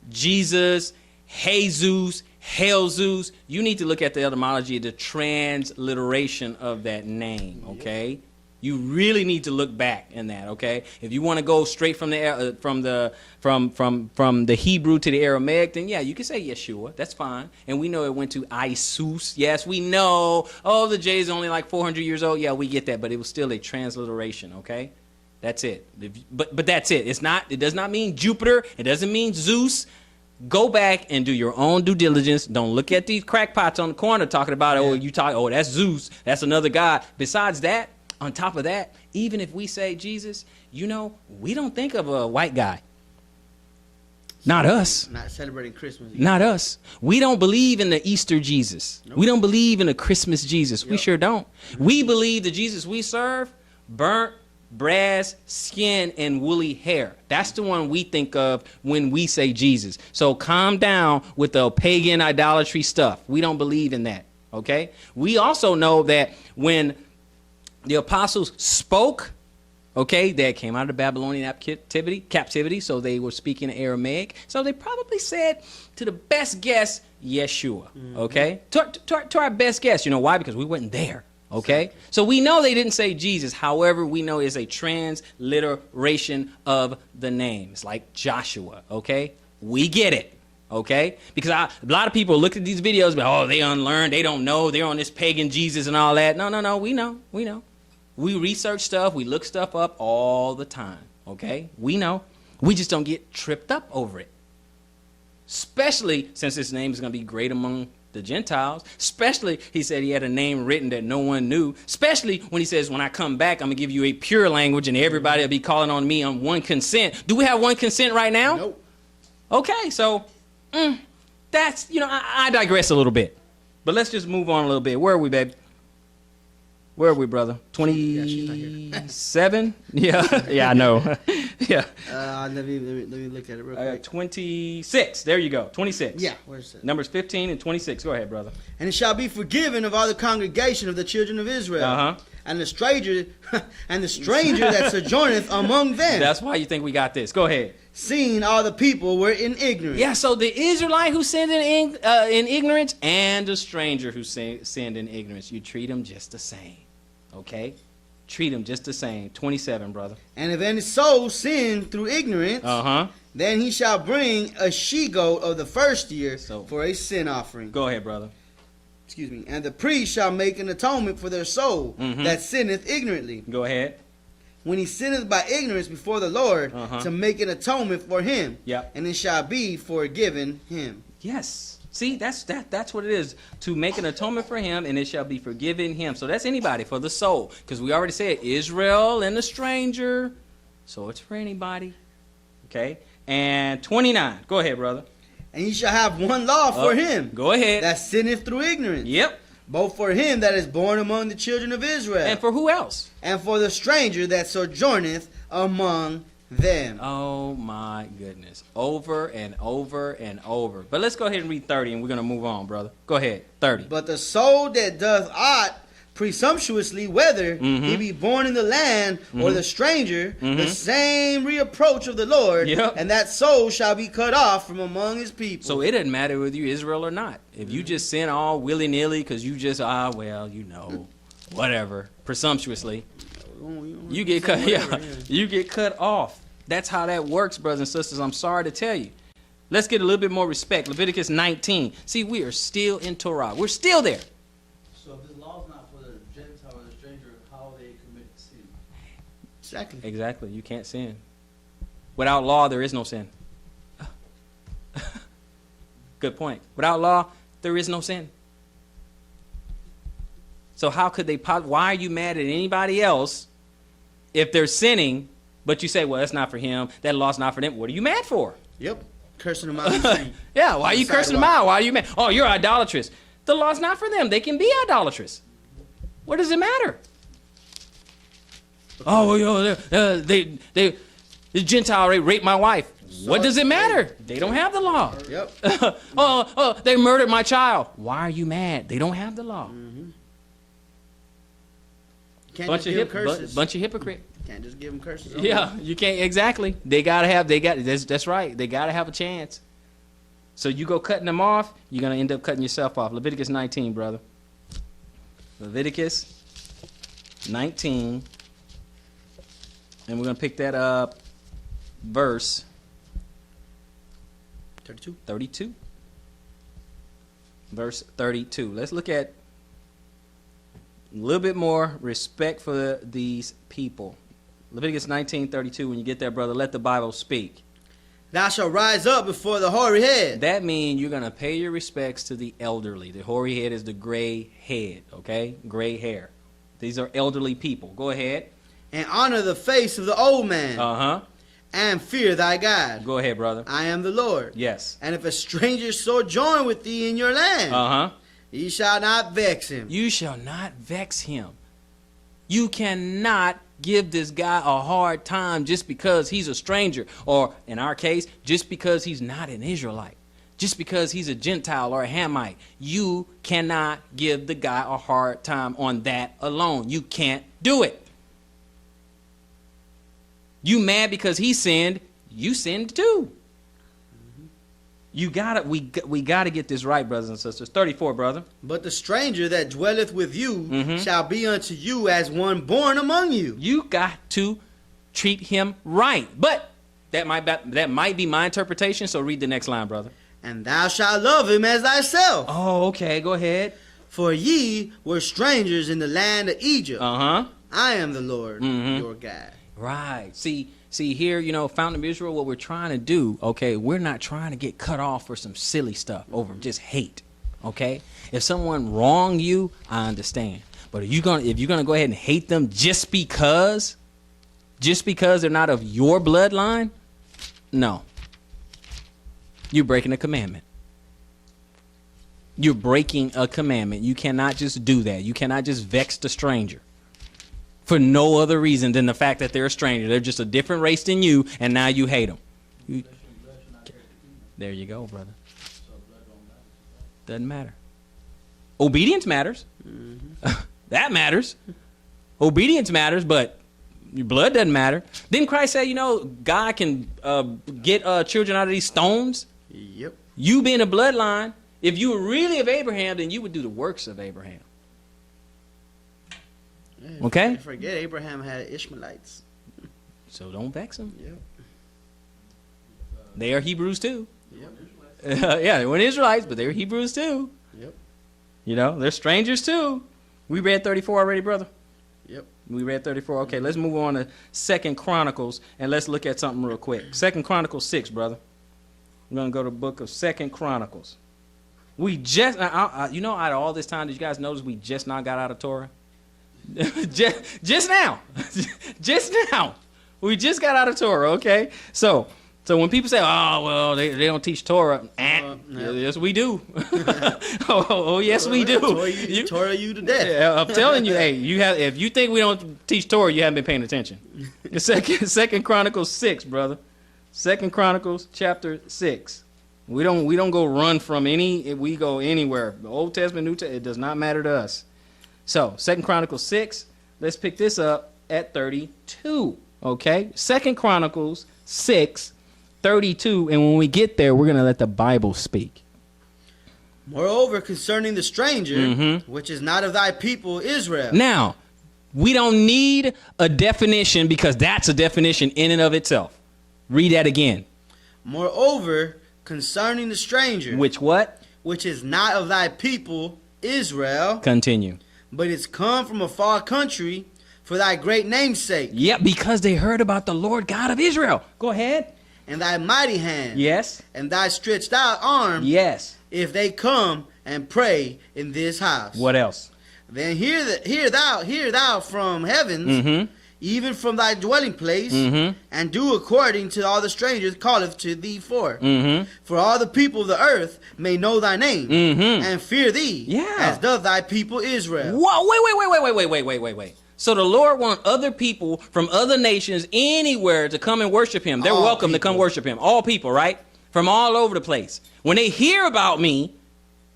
Jesus, Jesus, Hail Zeus. You need to look at the etymology, the transliteration of that name. Okay. You really need to look back in that, okay? If you want to go straight from the Hebrew to the Aramaic, then yeah, you can say Yeshua. That's fine. And we know it went to Isus. Yes, we know. Oh, the J is only like 400 years old. Yeah, we get that, but it was still a transliteration, okay? That's it. But that's it. It does not mean Jupiter. It doesn't mean Zeus. Go back and do your own due diligence. Don't look at these crackpots on the corner talking about, that's Zeus. That's another god. Besides that, on top of that, even if we say Jesus, we don't think of a white guy. Not us. Not celebrating Christmas. Not us. We don't believe in the Easter Jesus. Nope. We don't believe in the Christmas Jesus. Yep. We sure don't. We believe the Jesus we serve, burnt, brass, skin, and woolly hair. That's the one we think of when we say Jesus. So calm down with the pagan idolatry stuff. We don't believe in that, okay? We also know that when the apostles spoke, okay, they came out of the Babylonian captivity, so they were speaking Aramaic. So they probably said, to the best guess, Yeshua, okay? To our best guess. You know why? Because we weren't there, okay? So we know they didn't say Jesus. However, we know it's a transliteration of the name. It's like Joshua, okay? We get it. Okay? Because a lot of people look at these videos, but oh, they unlearned, they don't know, they're on this pagan Jesus and all that. No, we know. We research stuff, we look stuff up all the time. Okay? We know. We just don't get tripped up over it. Especially since his name is going to be great among the Gentiles. Especially, he said he had a name written that no one knew. Especially when he says, when I come back, I'm going to give you a pure language and everybody will be calling on me on one consent. Do we have one consent right now? Nope. Okay, so that's, I digress a little bit. But let's just move on a little bit. Where are we, baby? Where are we, brother? 27? Yeah, I know. Yeah. Let me look at it real quick. 26. There you go. 26. Yeah, where's it? Numbers 15 and 26. Go ahead, brother. And it shall be forgiven of all the congregation of the children of Israel, and the stranger that sojourneth among them. That's why you think we got this. Go ahead. Seeing all the people were in ignorance. Yeah, so the Israelite who sinned in ignorance and the stranger who sinned in ignorance, you treat them just the same. Okay? Treat them just the same. 27, brother. And if any soul sin through ignorance, then he shall bring a she-goat of the first year for a sin offering. Go ahead, brother. Excuse me. And the priest shall make an atonement for their soul that sinneth ignorantly. Go ahead. When he sinneth by ignorance before the Lord, to make an atonement for him. Yep. And it shall be forgiven him. Yes. See, that's what it is. To make an atonement for him, and it shall be forgiven him. So that's anybody, for the soul. Because we already said Israel and the stranger. So it's for anybody. Okay? And 29. Go ahead, brother. And ye shall have one law for him. Go ahead. That sinneth through ignorance. Yep. Both for him that is born among the children of Israel. And for who else? And for the stranger that sojourneth among them. Oh my goodness. Over and over and over. But let's go ahead and read 30 and we're going to move on, brother. Go ahead. 30. But the soul that doth aught presumptuously, whether he be born in the land or the stranger, the same reproach of the Lord, and that soul shall be cut off from among his people. So it doesn't matter whether you Israel or not. If you just sin all willy-nilly because you just, whatever, presumptuously, you get cut. You get cut off. That's how that works, brothers and sisters. I'm sorry to tell you. Let's get a little bit more respect. Leviticus 19. See, we are still in Torah. We're still there. So if this law is not for the Gentile or the stranger, how they commit sin? Exactly. You can't sin. Without law, there is no sin. Good point. Without law, there is no sin. So how could they? Why are you mad at anybody else if they're sinning, but you say, well, that's not for him, that law's not for them? What are you mad for? Yep. Cursing them out. Yeah, why are you cursing them out? Why are you mad? Oh, you're idolatrous. The law's not for them. They can be idolatrous. What does it matter? Oh, the Gentile raped my wife. What does it matter? They don't have the law. Yep. They murdered my child. Why are you mad? They don't have the law. Bunch of hypocrite. Can't just give them curses. Yeah, you can't. Exactly. That's right. They got to have a chance. So you go cutting them off, you're going to end up cutting yourself off. Leviticus 19, brother. Leviticus 19. And we're going to pick that up, verse 32. Verse 32. Let's look at a little bit more respect for these people. Leviticus 19:32. When you get there, brother, let the Bible speak. Thou shalt rise up before the hoary head. That means you're going to pay your respects to the elderly. The hoary head is the gray head, okay? Gray hair. These are elderly people. Go ahead. And honor the face of the old man. And fear thy God. Go ahead, brother. I am the Lord. Yes. And if a stranger sojourn with thee in your land, ye shall not vex him. You shall not vex him. You cannot give this guy a hard time just because he's a stranger, or in our case, just because he's not an Israelite, just because he's a Gentile or a Hamite. You cannot give the guy a hard time on that alone. You can't do it. You mad because he sinned, you sinned too. We gotta get this right, brothers and sisters. 34, brother. But the stranger that dwelleth with you shall be unto you as one born among you. You got to treat him right. But that might be my interpretation, so read the next line, brother. And thou shalt love him as thyself. Oh, okay. Go ahead. For ye were strangers in the land of Egypt. Uh-huh. I am the Lord your God. Right. See here, you know, Fountain of Israel, what we're trying to do, okay, we're not trying to get cut off for some silly stuff over just hate, okay? If someone wronged you, I understand. But if you're gonna go ahead and hate them just because they're not of your bloodline, no. You're breaking a commandment. You're breaking a commandment. You cannot just do that. You cannot just vex the stranger for no other reason than the fact that they're a stranger. They're just a different race than you, and now you hate them. There you go, brother. Doesn't matter. Obedience matters. That matters. Obedience matters, but your blood doesn't matter. Didn't Christ say, you know, God can get children out of these stones? Yep. You being a bloodline, if you were really of Abraham, then you would do the works of Abraham. Yeah, Okay? Forget Abraham had Ishmaelites. So don't vex them. Yep. They are Hebrews too. Yep. Yeah, they weren't Israelites, but they were Hebrews too. Yep. You know, they're strangers too. We read 34 already, brother? Yep. We read 34. Okay, let's move on to 2 Chronicles, and let's look at something real quick. 2 Chronicles 6, brother. We're going to go to the book of 2 Chronicles. We just, you know, out of all this time, did you guys notice we just now got out of Torah? just now. Just now. We just got out of Torah, okay? So when people say, oh, well, they don't teach Torah, yes, we do. oh, yes, we do. Torah you to death. Yeah, I'm telling you, hey, if you think we don't teach Torah, you haven't been paying attention. Second Chronicles 6, brother. 2 Chronicles chapter 6. We don't go run from we go anywhere. The Old Testament, New Testament, it does not matter to us. So 2 Chronicles 6, let's pick this up at 32. Okay? 2 Chronicles 6, 32, and when we get there, we're going to let the Bible speak. Moreover, concerning the stranger, which is not of thy people Israel. Now, we don't need a definition because that's a definition in and of itself. Read that again. Moreover, concerning the stranger. Which what? Which is not of thy people Israel. Continue. But is come from a far country for thy great name's sake. Yep, because they heard about the Lord God of Israel. Go ahead. And thy mighty hand. Yes. And thy stretched out arm. Yes. If they come and pray in this house. What else? Then hear thou from heavens, even from thy dwelling place, and do according to all the strangers calleth to thee for. For all the people of the earth may know thy name, and fear thee, as doth thy people Israel. Whoa, wait. So the Lord wants other people from other nations anywhere to come and worship him. They're welcome to come worship him. All people, right? From all over the place. When they hear about me,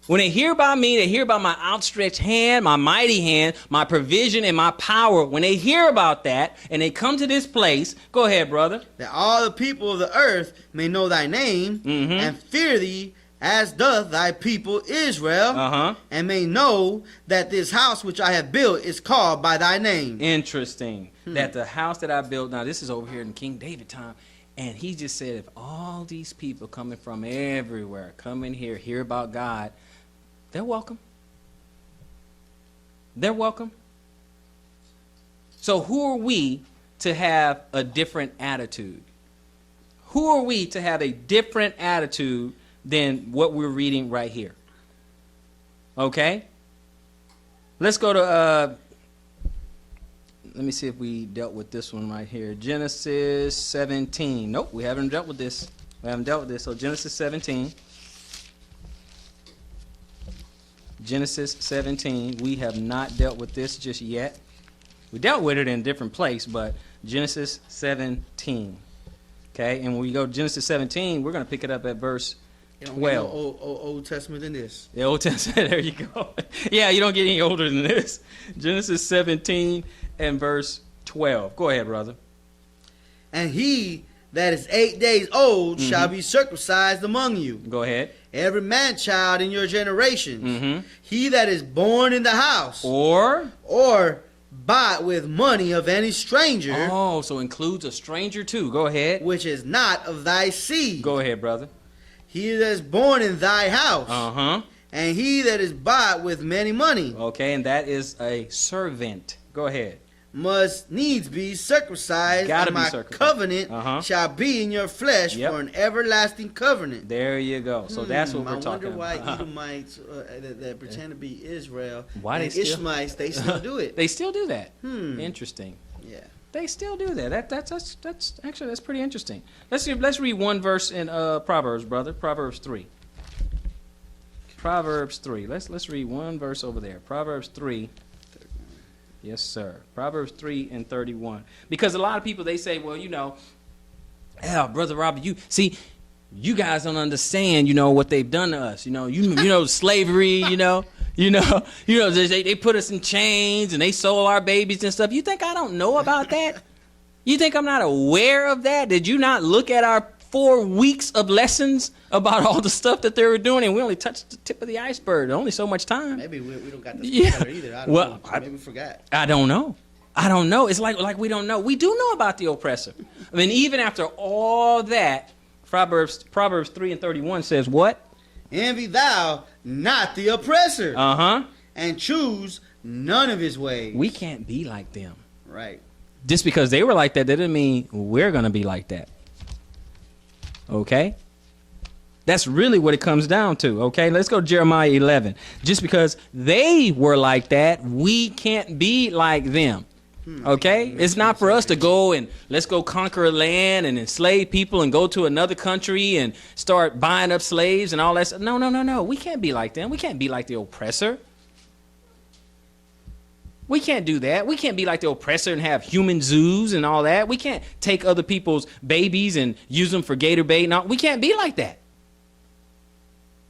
they hear about my outstretched hand, my mighty hand, my provision, and my power. When they hear about that and they come to this place, go ahead, brother. That all the people of the earth may know thy name and fear thee, as doth thy people Israel, and may know that this house which I have built is called by thy name. Interesting. That the house that I built, now this is over here in King David time, and he just said if all these people coming from everywhere come in here, hear about God, they're welcome. They're welcome. So who are we to have a different attitude? Who are we to have a different attitude than what we're reading right here? Okay? Let's go to, let me see if we dealt with this one right here. Genesis 17. Nope, we haven't dealt with this. So Genesis 17. Genesis 17. We have not dealt with this just yet. We dealt with it in a different place, but Genesis 17. Okay, and when we go to Genesis 17, we're going to pick it up at verse 12. Old Testament than this. The Old Testament, there you go. Yeah, you don't get any older than this. Genesis 17 and verse 12. Go ahead, brother. And he that is 8 days old shall be circumcised among you. Go ahead. Every man child in your generations. He that is born in the house. Or bought with money of any stranger. Oh, so includes a stranger too. Go ahead. Which is not of thy seed. Go ahead, brother. he that is born in thy house, Uh-huh. and he that is bought with many money, Okay, and that is a servant. Go ahead. must needs be circumcised, Gotta and be my circumcised. covenant shall be in your flesh Yep. for an everlasting covenant. There you go. So that's what we're talking I wonder about. why Edomites that pretend to be Israel, Why and they still- Ishmaelites, they still do it. They still do that. Hmm. Interesting. Yeah. They still do that. That's actually that's pretty interesting. Let's read one verse in Proverbs, brother. Proverbs 3. Proverbs 3. Let's read one verse over there. Proverbs 3. Yes, sir. Proverbs 3 and 31. Because a lot of people, they say, well, you know, Brother Robert, you guys don't understand, what they've done to us. You know, slavery, they put us in chains and they sold our babies and stuff. You think I don't know about that? You think I'm not aware of that? Did you not look at our 4 weeks of lessons about all the stuff that they were doing, and we only touched the tip of the iceberg? Only so much time. Maybe we don't got this together either. I don't know. Maybe we forgot. I don't know. It's like we don't know. We do know about the oppressor. I mean, even after all that, Proverbs 3 and 31 says what? Envy thou not the oppressor, and choose none of his ways. We can't be like them. Right. Just because they were like that, that doesn't mean we're going to be like that. Okay? That's really what it comes down to. Okay? Let's go to Jeremiah 11. Just because they were like that, we can't be like them. Okay? It's not for us to go and let's go conquer a land and enslave people and go to another country and start buying up slaves and all that stuff. No. We can't be like them. We can't be like the oppressor. We can't do that. We can't be like the oppressor and have human zoos and all that. We can't take other people's babies and use them for gator bait. No, we can't be like that.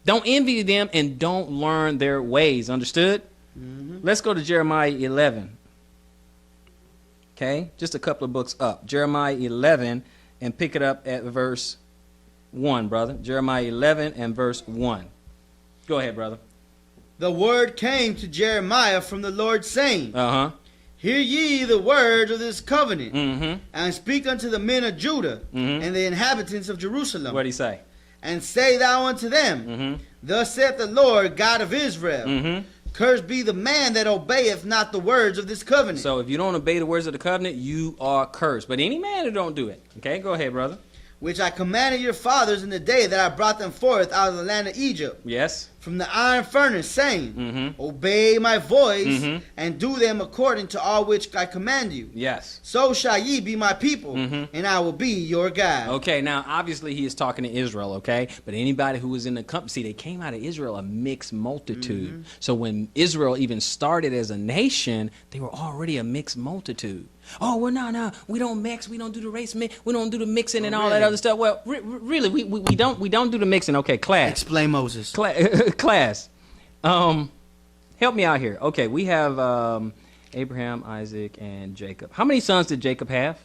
Don't envy them and don't learn their ways. Understood? Let's go to Jeremiah 11. Okay, just a couple of books up. Jeremiah 11 and pick it up at verse 1, brother. Jeremiah 11 and verse 1. Go ahead, brother. The word came to Jeremiah from the Lord, saying, Hear ye the words of this covenant, and speak unto the men of Judah and the inhabitants of Jerusalem. What did he say? And say thou unto them, Thus saith the Lord God of Israel, Cursed be the man that obeyeth not the words of this covenant. So if you don't obey the words of the covenant, you are cursed. But any man who don't do it. Okay, go ahead, brother. Which I commanded your fathers in the day that I brought them forth out of the land of Egypt. Yes. From the iron furnace, saying, Obey my voice, and do them according to all which I command you. Yes. So shall ye be my people, and I will be your God. Okay, now obviously he is talking to Israel, okay? But anybody who was in the company, see, they came out of Israel a mixed multitude. So when Israel even started as a nation, they were already a mixed multitude. Oh, well, no, we don't mix, we don't do the race mix, we don't do the mixing and all that other stuff. Well, really, we don't do the mixing. Okay, class. Explain Moses. Class. Help me out here. Okay, we have Abraham, Isaac, and Jacob. How many sons did Jacob have?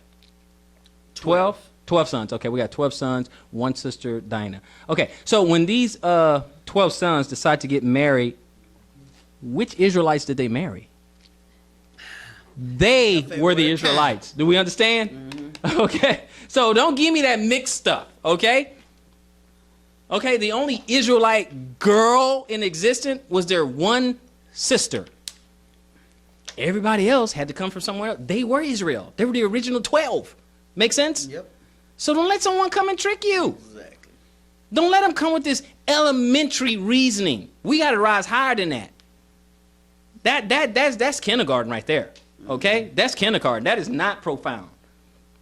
12? 12 sons. Okay, we got 12 sons, one sister, Dinah. Okay, so when these 12 sons decide to get married, which Israelites did they marry? They were the Israelites. Do we understand? Okay. So don't give me that mixed stuff. Okay. Okay. The only Israelite girl in existence was their one sister. Everybody else had to come from somewhere else. They were Israel. They were the original 12. Make sense? Yep. So don't let someone come and trick you. Exactly. Don't let them come with this elementary reasoning. We got to rise higher than that. That's kindergarten right there. Okay? That's kindergarten. That is not profound.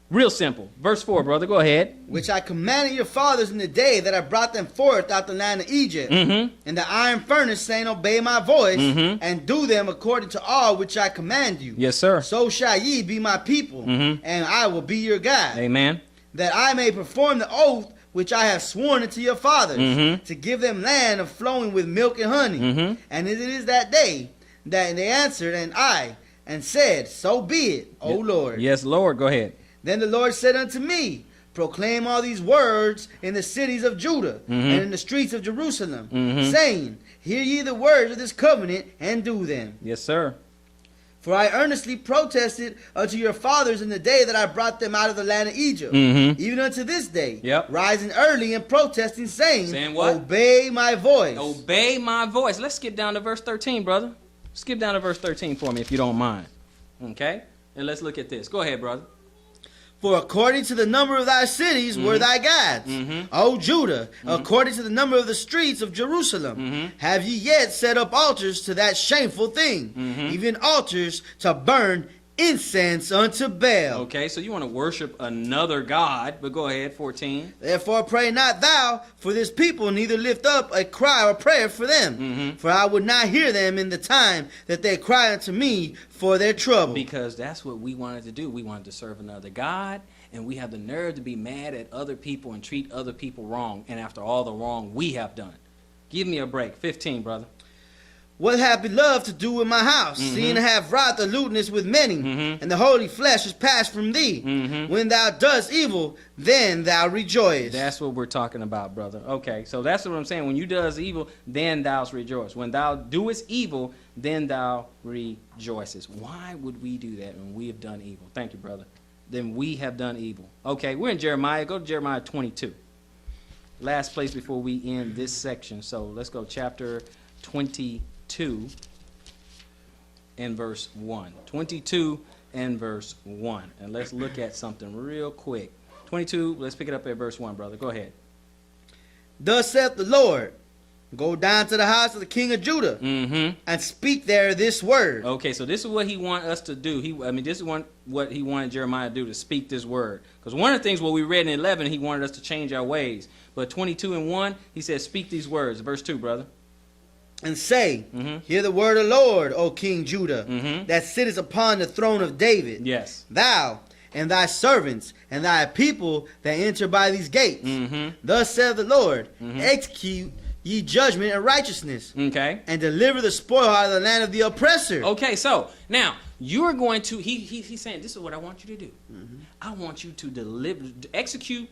Real simple. Verse 4, brother. Go ahead. Which I commanded your fathers in the day that I brought them forth out the land of Egypt. In the iron furnace, saying, Obey my voice, and do them according to all which I command you. Yes, sir. So shall ye be my people, and I will be your God. Amen. That I may perform the oath which I have sworn unto your fathers, to give them land of flowing with milk and honey. And it is that day that they answered, and said, So be it, O Lord. Yes, Lord. Go ahead. Then the Lord said unto me, Proclaim all these words in the cities of Judah and in the streets of Jerusalem, saying, Hear ye the words of this covenant, and do them. Yes, sir. For I earnestly protested unto your fathers in the day that I brought them out of the land of Egypt, even unto this day, rising early and protesting, saying what? Obey my voice. Obey my voice. Let's skip down to verse 13, brother. Skip down to verse 13 for me if you don't mind. Okay? And let's look at this. Go ahead, brother. For according to the number of thy cities were thy gods, O Judah, according to the number of the streets of Jerusalem, have ye yet set up altars to that shameful thing, even altars to burn incense unto Baal. Okay, so you want to worship another god, but go ahead, 14. Therefore pray not thou for this people, neither lift up a cry or prayer for them. For I would not hear them in the time that they cry unto me for their trouble. Because that's what we wanted to do. We wanted to serve another god, and we have the nerve to be mad at other people and treat other people wrong, and after all the wrong we have done. Give me a break. 15, brother. What have beloved to do with my house, seeing I have wrought the lewdness with many, and the holy flesh is passed from thee? When thou dost evil, then thou rejoice. That's what we're talking about, brother. Okay, so that's what I'm saying. When you does evil, then thou rejoice. When thou doest evil, then thou rejoices. Why would we do that when we have done evil? Thank you, brother. Then we have done evil. Okay, we're in Jeremiah. Go to Jeremiah 22. Last place before we end this section. So let's go chapter 22 and verse 1. 22 and verse 1. And let's look at something real quick. 22, let's pick it up at verse 1, brother. Go ahead. Thus saith the Lord, go down to the house of the king of Judah, and speak there this word. Okay, so this is what he want us to do. This is what he wanted Jeremiah to do, to speak this word. Because one of the things what we read in 11, he wanted us to change our ways. But 22 and 1, he says, speak these words. Verse 2, brother. And say, hear the word of the Lord, O King Judah, that sittest upon the throne of David. Yes. Thou and thy servants and thy people that enter by these gates. Thus saith the Lord, execute ye judgment and righteousness. Okay. And deliver the spoil out of the land of the oppressor. Okay, so now you're going to, he's saying, this is what I want you to do. I want you to execute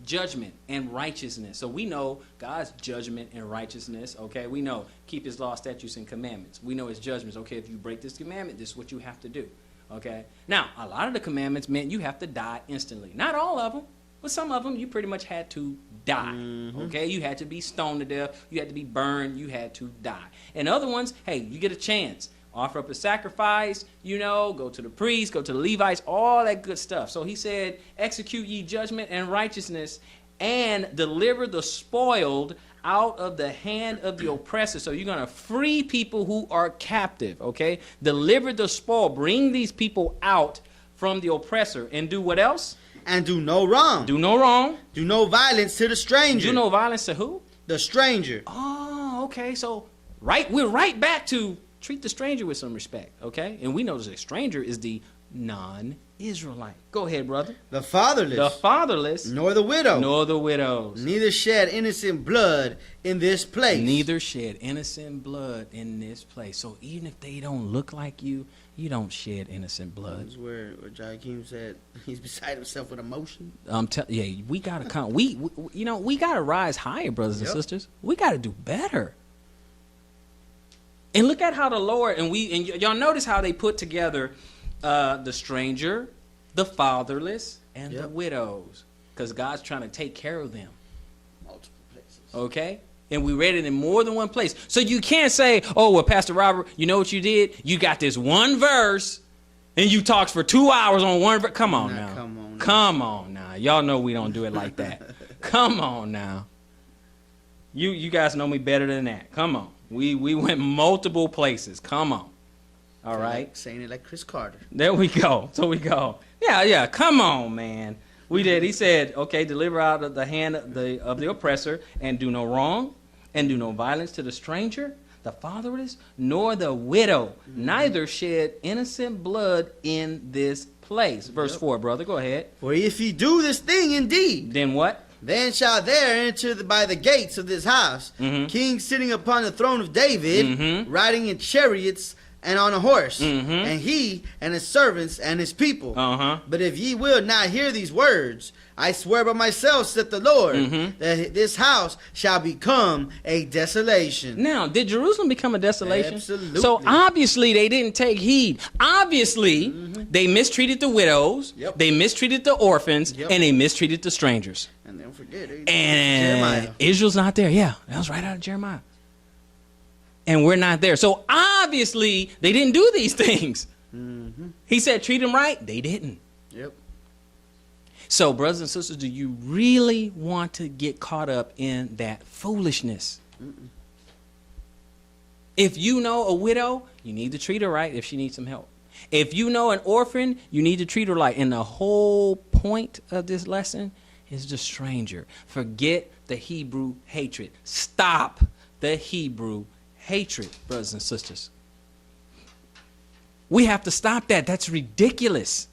judgment and righteousness. So we know God's judgment and righteousness. Okay, we know keep his law, statutes, and commandments. We know his judgments. Okay, if you break this commandment, this is what you have to do. Okay, now a lot of the commandments meant you have to die instantly. Not all of them, but some of them you pretty much had to die. Okay, you had to be stoned to death, you had to be burned, you had to die. And other ones, hey, you get a chance. Offer up a sacrifice, go to the priest, go to the Levites, all that good stuff. So he said, execute ye judgment and righteousness, and deliver the spoiled out of the hand of the oppressor. So you're going to free people who are captive, okay? Deliver the spoil, bring these people out from the oppressor, and do what else? And do no wrong. Do no wrong. Do no violence to the stranger. Do no violence to who? The stranger. Oh, okay. So we're right back to treat the stranger with some respect, okay? And we know the stranger is the non-Israelite. Go ahead, brother. The fatherless. The fatherless. Nor the widow. Nor the widows. Neither shed innocent blood in this place. Neither shed innocent blood in this place. So even if they don't look like you, you don't shed innocent blood. That's where Joachim said he's beside himself with emotion. We gotta come. We gotta rise higher, brothers and sisters. We gotta do better. And look at how the Lord, and y'all notice how they put together the stranger, the fatherless, and the widows. Because God's trying to take care of them. Multiple places. Okay? And we read it in more than one place. So you can't say, oh, well, Pastor Robert, you know what you did? You got this one verse, and you talked for 2 hours on one verse. Come on now. Come on now. Y'all know we don't do it like that. Come on now. You guys know me better than that. Come on. We went multiple places. Come on. All right. Saying it like Chris Carter. There we go. So we go. Yeah. Come on, man. We did. He said, okay, deliver out of the hand of the oppressor, and do no wrong, and do no violence to the stranger, the fatherless, nor the widow. Neither shed innocent blood in this place. Verse 4, brother. Go ahead. For if ye do this thing indeed. Then what? Then shall there enter by the gates of this house kings sitting upon the throne of David, riding in chariots and on a horse, Mm-hmm. and he and his servants and his people. Uh-huh. But if ye will not hear these words, I swear by myself, saith the Lord, Mm-hmm. that this house shall become a desolation. Now, did Jerusalem become a desolation? Absolutely. So obviously they didn't take heed. Obviously they mistreated the widows, Yep. they mistreated the orphans, Yep. and they mistreated the strangers. And don't forget, And Jeremiah. Israel's not there. Yeah, that was right out of Jeremiah. And we're not there. So obviously they didn't do these things. He said treat them right. They didn't. Yep. So brothers and sisters, do you really want to get caught up in that foolishness? If you know a widow, you need to treat her right if she needs some help. If you know an orphan, you need to treat her right. And the whole point of this lesson is the stranger. Forget the Hebrew hatred. Stop the Hebrew hatred, brothers and sisters. We have to stop that. That's ridiculous.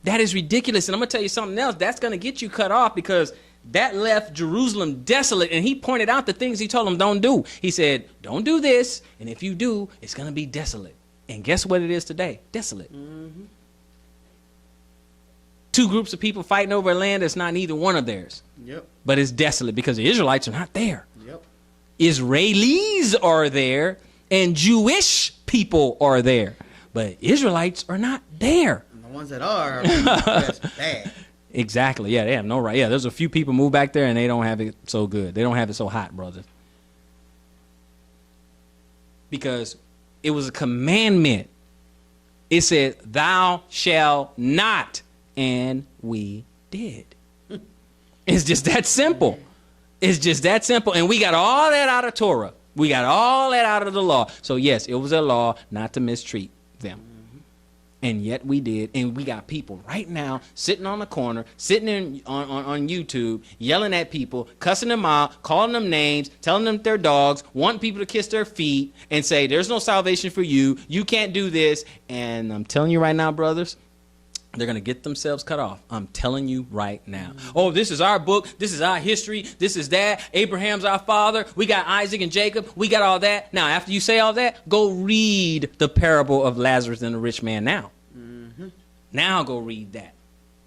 That is ridiculous. And I'm going to tell you something else. That's going to get you cut off, because that left Jerusalem desolate. And he pointed out the things he told them don't do. He said, don't do this. And if you do, it's going to be desolate. And guess what it is today? Desolate. Two groups of people fighting over a land that's not neither one of theirs. Yep. But it's desolate because the Israelites are not there. Yep. Israelis are there and Jewish people are there. But Israelites are not there. And the ones that are that's bad. Exactly. Yeah, they have no right. Yeah, there's a few people move back there and they don't have it so good. They don't have it so hot, brother. Because it was a commandment. It said, thou shalt not. And we did. It's just that simple. It's just that simple. And we got all that out of Torah. We got all that out of the law. So yes, it was a law not to mistreat them. And yet we did. And we got people right now sitting on the corner, sitting on YouTube, yelling at people, cussing them out, calling them names, telling them they're dogs, wanting people to kiss their feet and say, there's no salvation for you. You can't do this. And I'm telling you right now, brothers, they're going to get themselves cut off. I'm telling you right now. Oh, this is our book. This is our history. This is that. Abraham's our father. We got Isaac and Jacob. We got all that. Now, after you say all that, go read the parable of Lazarus and the rich man now. Now go read that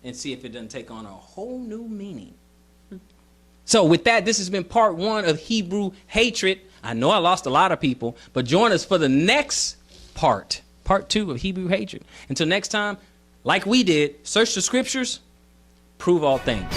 and see if it doesn't take on a whole new meaning. So with that, this has been part 1 of Hebrew hatred. I know I lost a lot of people, but join us for the next part 2 of Hebrew hatred. Until next time, like we did, search the scriptures, prove all things.